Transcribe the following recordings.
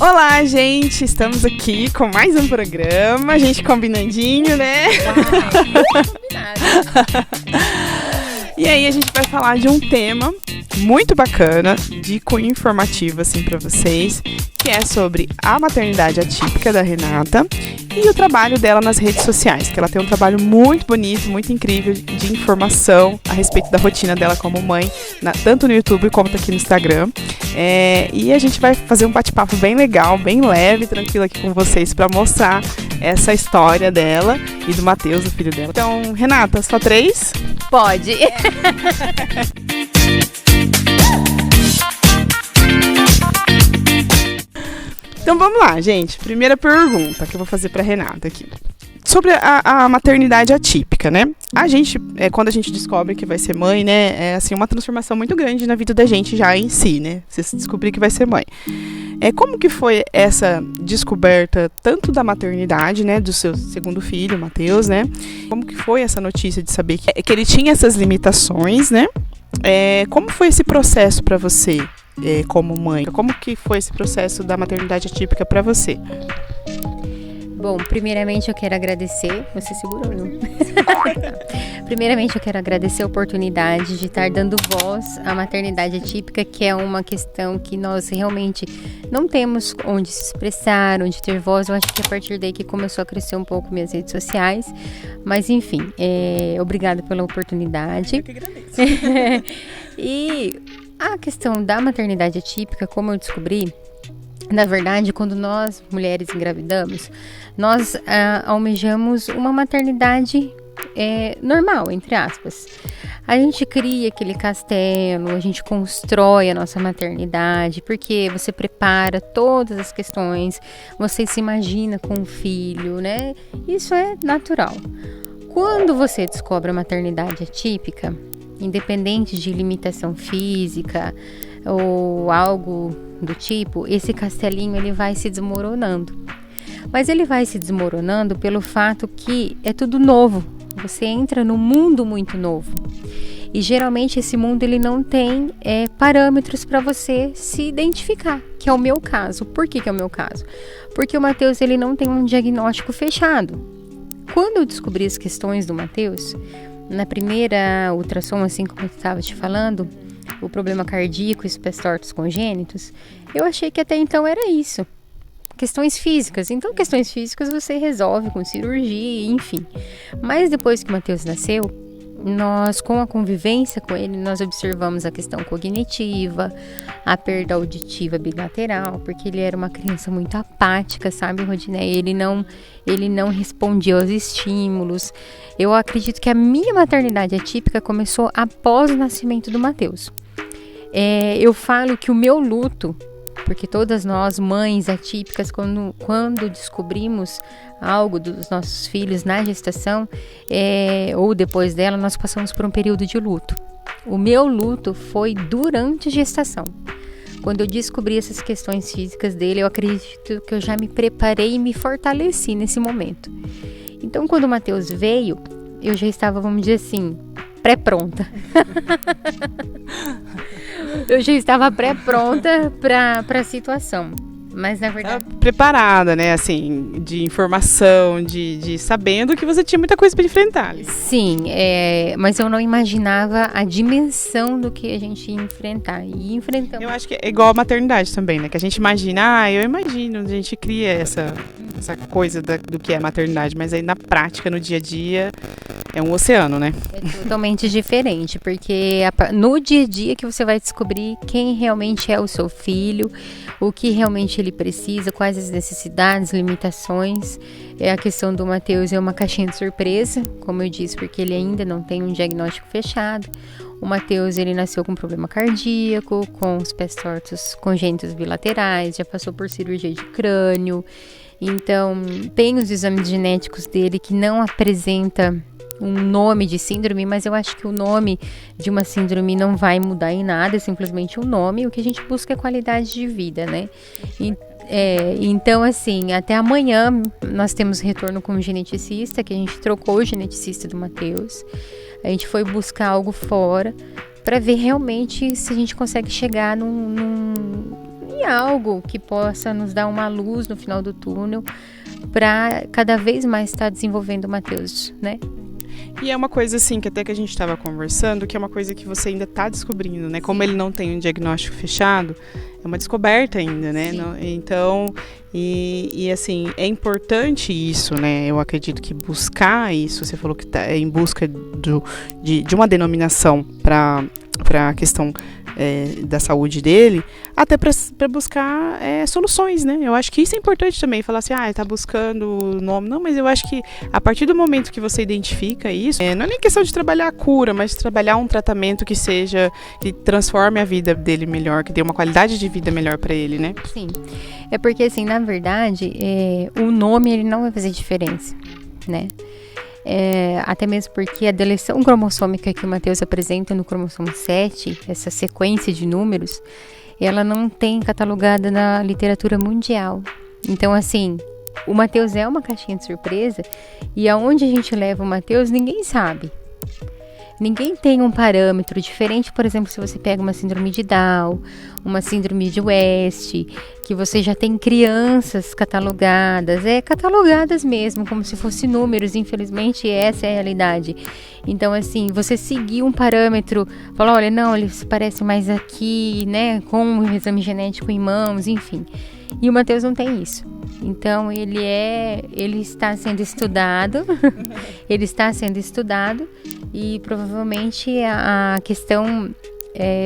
Olá, gente! Estamos aqui com mais um programa, a gente combinandinho, né? E aí a gente vai falar de um tema muito bacana, de cunho informativo assim para vocês, que é sobre a maternidade atípica da Renata e o trabalho dela nas redes sociais, que ela tem um trabalho muito bonito, muito incrível de informação a respeito da rotina dela como mãe, tanto no YouTube como aqui no Instagram. E a gente vai fazer um bate-papo bem legal, bem leve, tranquilo aqui com vocês para mostrar essa história dela e do Matheus, o filho dela. Então, Renata, só 3? Pode. Então vamos lá, gente. Primeira pergunta que eu vou fazer para Renata aqui. Sobre a maternidade atípica, né? A gente, quando a gente descobre que vai ser mãe, né? É assim, uma transformação muito grande na vida da gente já em si, né? Você descobrir que vai ser mãe. Como que foi essa descoberta, tanto da maternidade, né? Do seu segundo filho, Matheus, né? Como que foi essa notícia de saber que ele tinha essas limitações, né? Como foi esse processo para você, como mãe? Como que foi esse processo da maternidade atípica para você? Bom, primeiramente eu quero agradecer. Você segurou, não? Primeiramente eu quero agradecer a oportunidade de estar dando voz à maternidade atípica, que é uma questão que nós realmente não temos onde se expressar, onde ter voz. Eu acho que a partir daí que começou a crescer um pouco minhas redes sociais. Mas enfim, obrigada pela oportunidade. Eu que agradeço. E a questão da maternidade atípica, como eu descobri, na verdade, quando nós, mulheres, engravidamos, nós almejamos uma maternidade normal, entre aspas. A gente cria aquele castelo, a gente constrói a nossa maternidade, porque você prepara todas as questões, você se imagina com um filho, né? Isso é natural. Quando você descobre a maternidade atípica, independente de limitação física ou algo do tipo, esse castelinho ele vai se desmoronando. Mas ele vai se desmoronando pelo fato que é tudo novo. Você entra num mundo muito novo. E geralmente esse mundo ele não tem parâmetros para você se identificar, que é o meu caso. Por que é o meu caso? Porque o Matheus ele não tem um diagnóstico fechado. Quando eu descobri as questões do Matheus, na primeira ultrassom, assim como eu estava te falando, o problema cardíaco e os pés tortos congênitos, eu achei que até então era isso. Questões físicas. Então, questões físicas você resolve com cirurgia, enfim. Mas depois que o Matheus nasceu, nós, com a convivência com ele, nós observamos a questão cognitiva, a perda auditiva bilateral, porque ele era uma criança muito apática, sabe, Rodinei? Ele não respondia aos estímulos. Eu acredito que a minha maternidade atípica começou após o nascimento do Matheus. Eu falo que o meu luto, porque todas nós, mães atípicas, quando descobrimos algo dos nossos filhos na gestação, ou depois dela, nós passamos por um período de luto. O meu luto foi durante a gestação. Quando eu descobri essas questões físicas dele, eu acredito que eu já me preparei e me fortaleci nesse momento. Então, quando o Matheus veio, eu já estava, vamos dizer assim, pré-pronta. Eu já estava pré-pronta para a situação. Mas, na verdade... preparada, né? Assim, de informação, de sabendo que você tinha muita coisa para enfrentar. Sim, mas eu não imaginava a dimensão do que a gente ia enfrentar. E enfrentamos. Eu acho que é igual a maternidade também, né? Que a gente imagina, eu imagino, a gente cria essa coisa do que é maternidade, mas aí na prática, no dia a dia, é um oceano, né? É totalmente diferente, porque no dia a dia que você vai descobrir quem realmente é o seu filho, o que realmente ele precisa, quais as necessidades, limitações. A questão do Matheus é uma caixinha de surpresa, como eu disse, porque ele ainda não tem um diagnóstico fechado. O Matheus, ele nasceu com problema cardíaco, com os pés tortos congênitos bilaterais, já passou por cirurgia de crânio. Então, tem os exames genéticos dele que não apresenta um nome de síndrome, mas eu acho que o nome de uma síndrome não vai mudar em nada, é simplesmente um nome. O que a gente busca é qualidade de vida, né? Então, assim, até amanhã nós temos retorno com o geneticista, que a gente trocou o geneticista do Matheus. A gente foi buscar algo fora para ver realmente se a gente consegue chegar em e algo que possa nos dar uma luz no final do túnel para cada vez mais estar desenvolvendo o Matheus, né? E é uma coisa assim, que até que a gente estava conversando, que é uma coisa que você ainda está descobrindo, né? Como ele não tem um diagnóstico fechado, é uma descoberta ainda, né? Então, assim, é importante isso, né? Eu acredito que buscar isso, você falou que está em busca de uma denominação para a questão da saúde dele, até para buscar soluções, né? Eu acho que isso é importante também, falar assim, tá buscando nome. Não, mas eu acho que a partir do momento que você identifica isso, não é nem questão de trabalhar a cura, mas de trabalhar um tratamento que transforme a vida dele melhor, que dê uma qualidade de vida melhor para ele, né? Sim, é porque assim, na verdade, o nome ele não vai fazer diferença, né? Até mesmo porque a deleção cromossômica que o Matheus apresenta no cromossomo 7, essa sequência de números, ela não tem catalogada na literatura mundial. Então, assim, o Matheus é uma caixinha de surpresa e aonde a gente leva o Matheus, ninguém sabe. Ninguém tem um parâmetro diferente, por exemplo, se você pega uma síndrome de Down, uma síndrome de West, que você já tem crianças catalogadas mesmo, como se fossem números, infelizmente essa é a realidade. Então, assim, você seguir um parâmetro, falar, olha, não, ele se parece mais aqui, né, com um exame genético em mãos, enfim. E o Matheus não tem isso. Então, ele está sendo estudado, e provavelmente a questão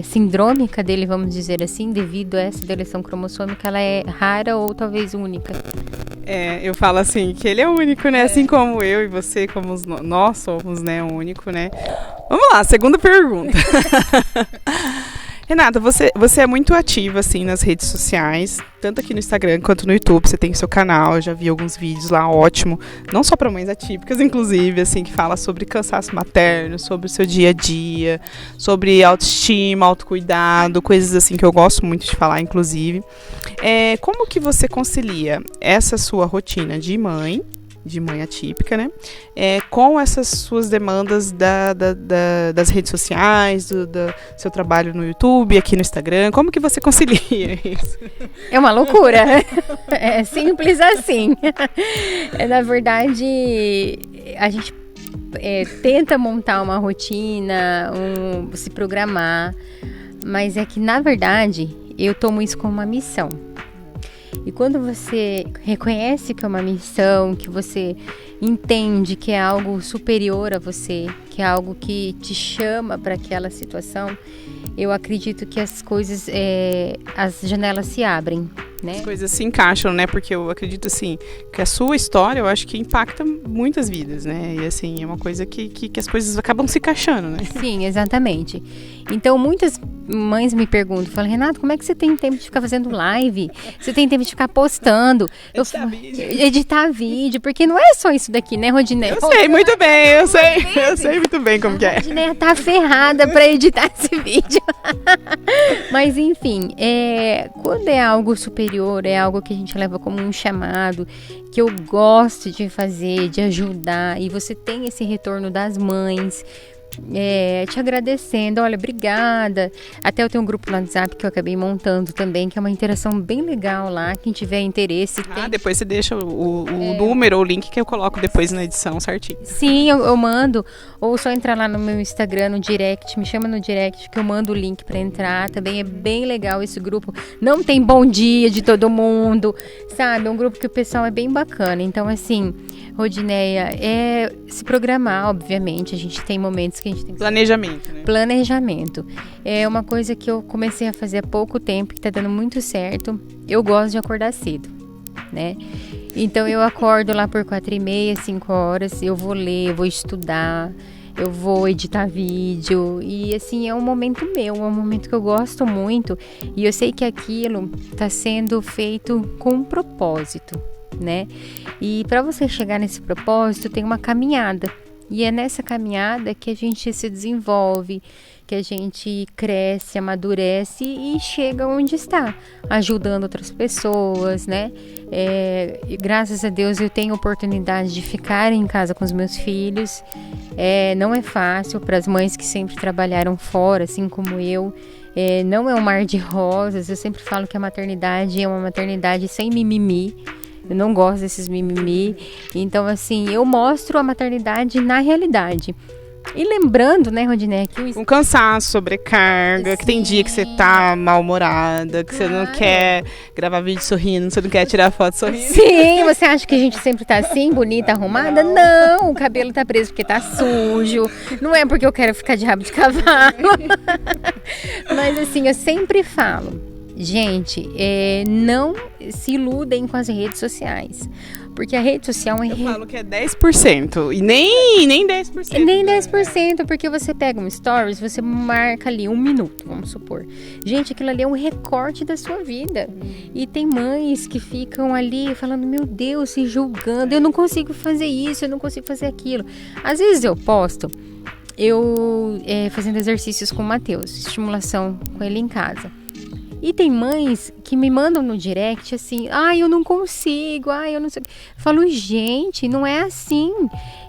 sindrômica dele, vamos dizer assim, devido a essa deleção cromossômica, ela é rara ou talvez única. Eu falo assim, que ele é único, né? Assim como eu e você, como nós somos, né, único, né? Vamos lá, segunda pergunta. Renata, você é muito ativa, assim, nas redes sociais, tanto aqui no Instagram quanto no YouTube, você tem seu canal, eu já vi alguns vídeos lá, ótimo, não só para mães atípicas, inclusive, assim, que fala sobre cansaço materno, sobre o seu dia a dia, sobre autoestima, autocuidado, coisas assim que eu gosto muito de falar, inclusive. Como que você concilia essa sua rotina de mãe atípica, né? Com essas suas demandas das redes sociais, do seu trabalho no YouTube, aqui no Instagram, como que você concilia isso? É uma loucura. É simples assim. Na verdade, a gente tenta montar uma rotina, se programar, mas é que, na verdade, eu tomo isso como uma missão. E quando você reconhece que é uma missão, que você entende que é algo superior a você, que é algo que te chama para aquela situação, eu acredito que as coisas, as janelas se abrem, né? As coisas se encaixam, né? Porque eu acredito, assim, que a sua história, eu acho que impacta muitas vidas, né? E, assim, é uma coisa que as coisas acabam se encaixando, né? Sim, exatamente. Então, muitas mães me perguntam, falam, Renato, como é que você tem tempo de ficar fazendo live? Você tem tempo de ficar postando? Editar vídeo, porque não é só isso daqui, né, Rodinéia? Eu sei muito bem, eu sei muito bem como que é. A Rodinéia tá ferrada pra editar esse vídeo. Mas, enfim, quando é algo superior, é algo que a gente leva como um chamado, que eu gosto de fazer, de ajudar, e você tem esse retorno das mães, te agradecendo, olha, obrigada. Até eu tenho um grupo no WhatsApp que eu acabei montando também, que é uma interação bem legal lá, quem tiver interesse. Depois você deixa o número ou o link que eu coloco depois na edição certinho. Sim, eu mando, ou só entrar lá no meu Instagram, no direct, me chama no direct que eu mando o link pra entrar, também é bem legal esse grupo, não tem bom dia de todo mundo, sabe, é um grupo que o pessoal é bem bacana, então assim, Rodinéia, se programar, obviamente, a gente tem momentos que a gente tem que... Planejamento, né? Planejamento. É uma coisa que eu comecei a fazer há pouco tempo, que tá dando muito certo. Eu gosto de acordar cedo, né? Então, eu acordo lá por 4h30, 5 horas, eu vou ler, eu vou estudar, eu vou editar vídeo, e assim, é um momento meu, é um momento que eu gosto muito, e eu sei que aquilo tá sendo feito com um propósito, né? E para você chegar nesse propósito, tem uma caminhada. E é nessa caminhada que a gente se desenvolve, que a gente cresce, amadurece e chega onde está, ajudando outras pessoas, né? E graças a Deus eu tenho oportunidade de ficar em casa com os meus filhos. Não é fácil para as mães que sempre trabalharam fora, assim como eu. não é um mar de rosas. Eu sempre falo que a maternidade é uma maternidade sem mimimi. Eu não gosto desses mimimi. Então, assim, eu mostro a maternidade na realidade. E lembrando, né, Rodinei, que um cansaço, sobrecarga, que tem dia que você tá mal-humorada, que você não quer gravar vídeo sorrindo, você não quer tirar foto sorrindo. Sim, você acha que a gente sempre tá assim, bonita, arrumada? Não, o cabelo tá preso porque tá sujo, não é porque eu quero ficar de rabo de cavalo. Mas assim, eu sempre falo, gente, não se iludem com as redes sociais. Porque a rede social é... Eu falo que é 10%. E nem 10%. Nem 10%, porque você pega um stories, você marca ali 1 minuto, vamos supor. Gente, aquilo ali é um recorte da sua vida. E tem mães que ficam ali falando, meu Deus, se julgando. Eu não consigo fazer isso, eu não consigo fazer aquilo. Às vezes eu posto, fazendo exercícios com o Matheus, estimulação com ele em casa. E tem mães que me mandam no direct assim, eu não consigo, eu não sei. Eu falo, gente, não é assim.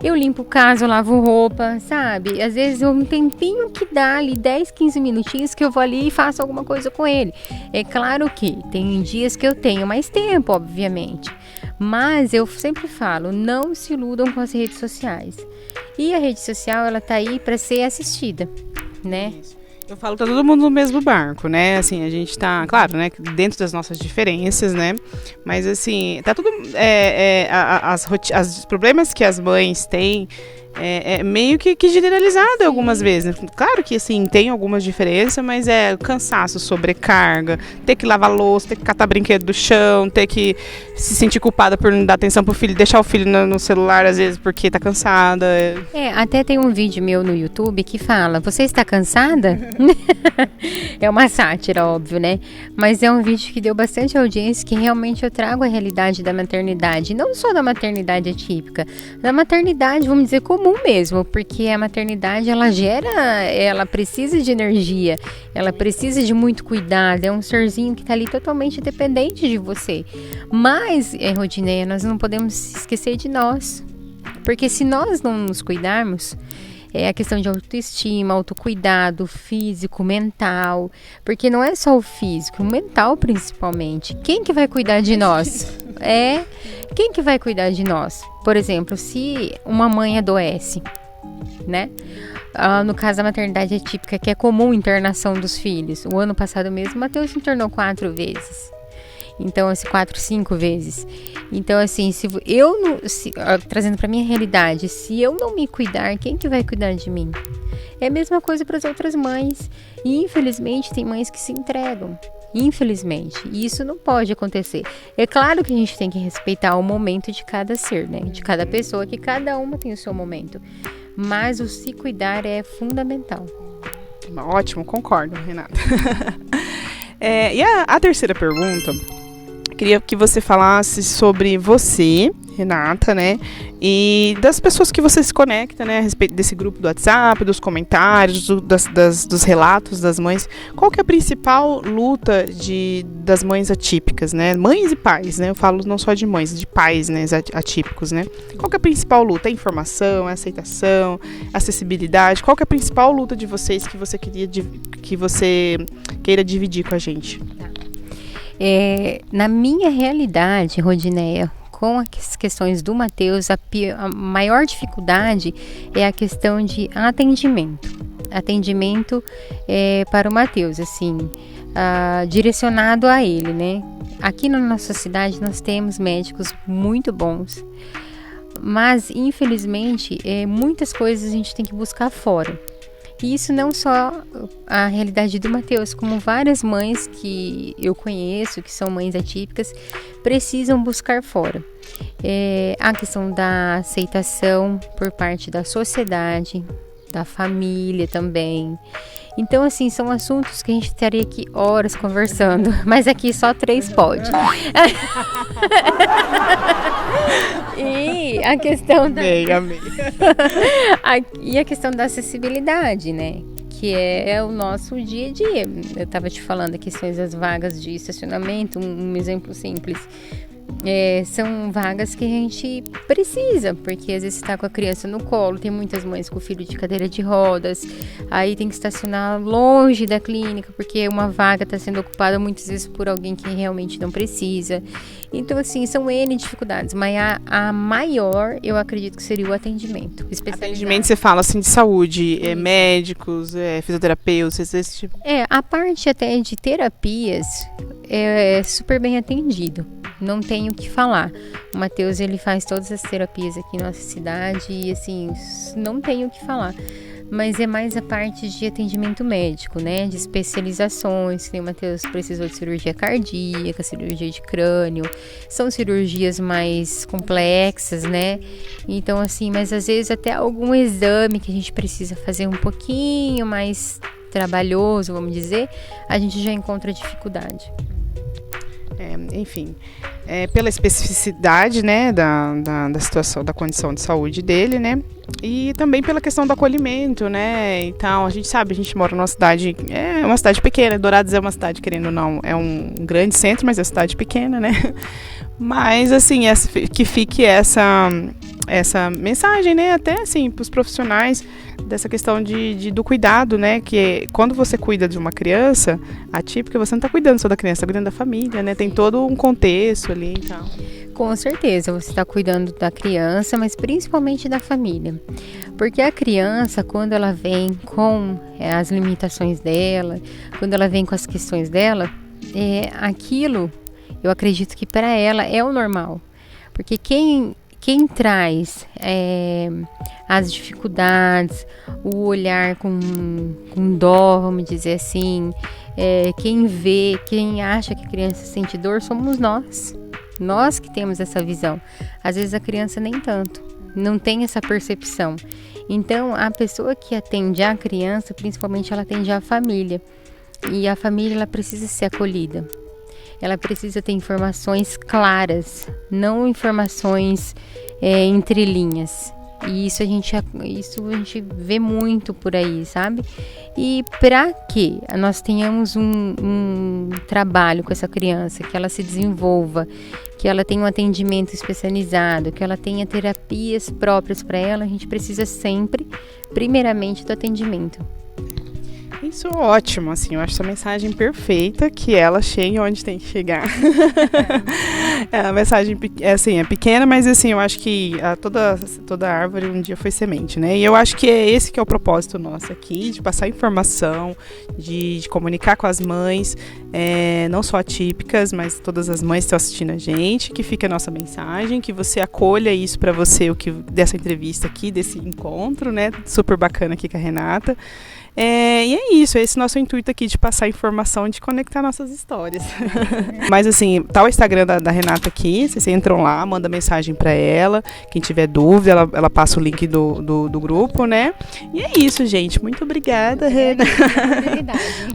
Eu limpo casa, eu lavo roupa, sabe? Às vezes um tempinho que dá ali, 10, 15 minutinhos que eu vou ali e faço alguma coisa com ele. É claro que tem dias que eu tenho mais tempo, obviamente. Mas eu sempre falo, não se iludam com as redes sociais. E a rede social, ela tá aí para ser assistida, né? Eu falo que tá todo mundo no mesmo barco, né? Assim, a gente tá, claro, né? Dentro das nossas diferenças, né? Mas, assim, tá tudo... os problemas que as mães têm meio que generalizado algumas vezes. Claro que, assim, tem algumas diferenças, mas é cansaço, sobrecarga, ter que lavar louça, ter que catar brinquedo do chão, ter que se sentir culpada por não dar atenção pro filho, deixar o filho no celular, às vezes, porque tá cansada. Até tem um vídeo meu no YouTube que fala, você está cansada? É uma sátira, óbvio, né? Mas é um vídeo que deu bastante audiência, que realmente eu trago a realidade da maternidade, não só da maternidade atípica, da maternidade, vamos dizer, comum mesmo, porque a maternidade, ela precisa de energia, ela precisa de muito cuidado, é um serzinho que tá ali totalmente dependente de você. Mas, Rodinei, nós não podemos esquecer de nós, porque se nós não nos cuidarmos, é a questão de autoestima, autocuidado físico, mental, porque não é só o físico, o mental principalmente. Quem que vai cuidar de nós? Quem que vai cuidar de nós? Por exemplo, se uma mãe adoece, né? No caso da maternidade atípica, que é comum internação dos filhos. O ano passado mesmo, o Matheus se internou 4 vezes. Então, 4, 5 vezes. Então, assim, trazendo para minha realidade, se eu não me cuidar, quem que vai cuidar de mim? É a mesma coisa para as outras mães. E, infelizmente, tem mães que se entregam. Infelizmente. E isso não pode acontecer. É claro que a gente tem que respeitar o momento de cada ser, né? De cada pessoa, que cada uma tem o seu momento. Mas o se cuidar é fundamental. Ótimo, concordo, Renata. E a terceira pergunta... Queria que você falasse sobre você, Renata, né? E das pessoas que você se conecta, né? A respeito desse grupo do WhatsApp, dos comentários, dos relatos das mães. Qual que é a principal luta das mães atípicas, né? Mães e pais, né? Eu falo não só de mães, de pais, né? Atípicos, né? Qual que é a principal luta? É informação, é aceitação, acessibilidade? Qual que é a principal luta de vocês que você queira dividir com a gente? Na minha realidade, Rodineia, com as questões do Matheus, a maior dificuldade é a questão de atendimento. Atendimento para o Matheus, assim, direcionado a ele, né? Aqui na nossa cidade nós temos médicos muito bons, mas infelizmente muitas coisas a gente tem que buscar fora. E isso não só a realidade do Matheus, como várias mães que eu conheço, que são mães atípicas, precisam buscar fora. A questão da aceitação por parte da sociedade, da família também. Então, assim, são assuntos que a gente estaria aqui horas conversando, mas aqui só 3 pode. E a questão Amei. E a questão da acessibilidade, né? Que é o nosso dia a dia. Eu estava te falando, a questões das vagas de estacionamento, um exemplo simples. São vagas que a gente precisa, porque às vezes está com a criança no colo, tem muitas mães com o filho de cadeira de rodas, aí tem que estacionar longe da clínica, porque uma vaga está sendo ocupada muitas vezes por alguém que realmente não precisa. Então, assim, são N dificuldades, mas a maior, eu acredito que seria o atendimento. Atendimento, você fala assim, de saúde, médicos, fisioterapeutas, esse tipo. A parte até de terapias é super bem atendido. Não tenho o que falar. O Matheus, ele faz todas as terapias aqui na nossa cidade e, assim, não tenho o que falar. Mas é mais a parte de atendimento médico, né? De especializações. O Matheus precisou de cirurgia cardíaca, cirurgia de crânio. São cirurgias mais complexas, né? Então, assim, mas às vezes até algum exame que a gente precisa fazer um pouquinho mais trabalhoso, vamos dizer, a gente já encontra dificuldade. Enfim, pela especificidade, né, da situação, da condição de saúde dele, né, e também pela questão do acolhimento, né, então a gente sabe, a gente mora numa cidade, é uma cidade pequena, Dourados é uma cidade, querendo ou não, é um grande centro, mas é uma cidade pequena, né, mas assim, que fique essa mensagem, né, até assim, para os profissionais, dessa questão do cuidado, né, que quando você cuida de uma criança atípica, você não está cuidando só da criança, está cuidando da família, né, tem todo um contexto ali e tal. Com certeza, você está cuidando da criança, mas principalmente da família, porque a criança, quando ela vem com as limitações dela, quando ela vem com as questões dela, aquilo, eu acredito que para ela é o normal, porque quem traz as dificuldades, o olhar com dó, vamos dizer assim, quem acha que a criança sente dor, somos nós que temos essa visão. Às vezes a criança nem tanto, não tem essa percepção. Então a pessoa que atende a criança, principalmente ela atende a família, e a família ela precisa ser acolhida. Ela precisa ter informações claras, não informações entre linhas. E isso a gente vê muito por aí, sabe? E para que nós tenhamos um trabalho com essa criança, que ela se desenvolva, que ela tenha um atendimento especializado, que ela tenha terapias próprias para ela, a gente precisa sempre, primeiramente, do atendimento. Isso é ótimo, assim, eu acho essa mensagem perfeita, que ela chegue onde tem que chegar. A mensagem é pequena, mas assim, eu acho que toda árvore um dia foi semente, né? E eu acho que é esse que é o propósito nosso aqui, de passar informação, de comunicar com as mães, não só atípicas, mas todas as mães que estão assistindo a gente, que fica a nossa mensagem, que você acolha isso para você, dessa entrevista aqui, desse encontro, né? Super bacana aqui com a Renata. E é isso, é esse nosso intuito aqui de passar informação, de conectar nossas histórias. Mas assim, tá o Instagram da Renata aqui, vocês entram lá, manda mensagem para ela, quem tiver dúvida, ela passa o link do grupo, né? E é isso, gente, muito obrigada, Renata.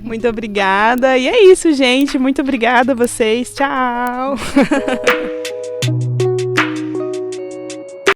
Muito obrigada, e é isso, gente, muito obrigada a vocês, tchau!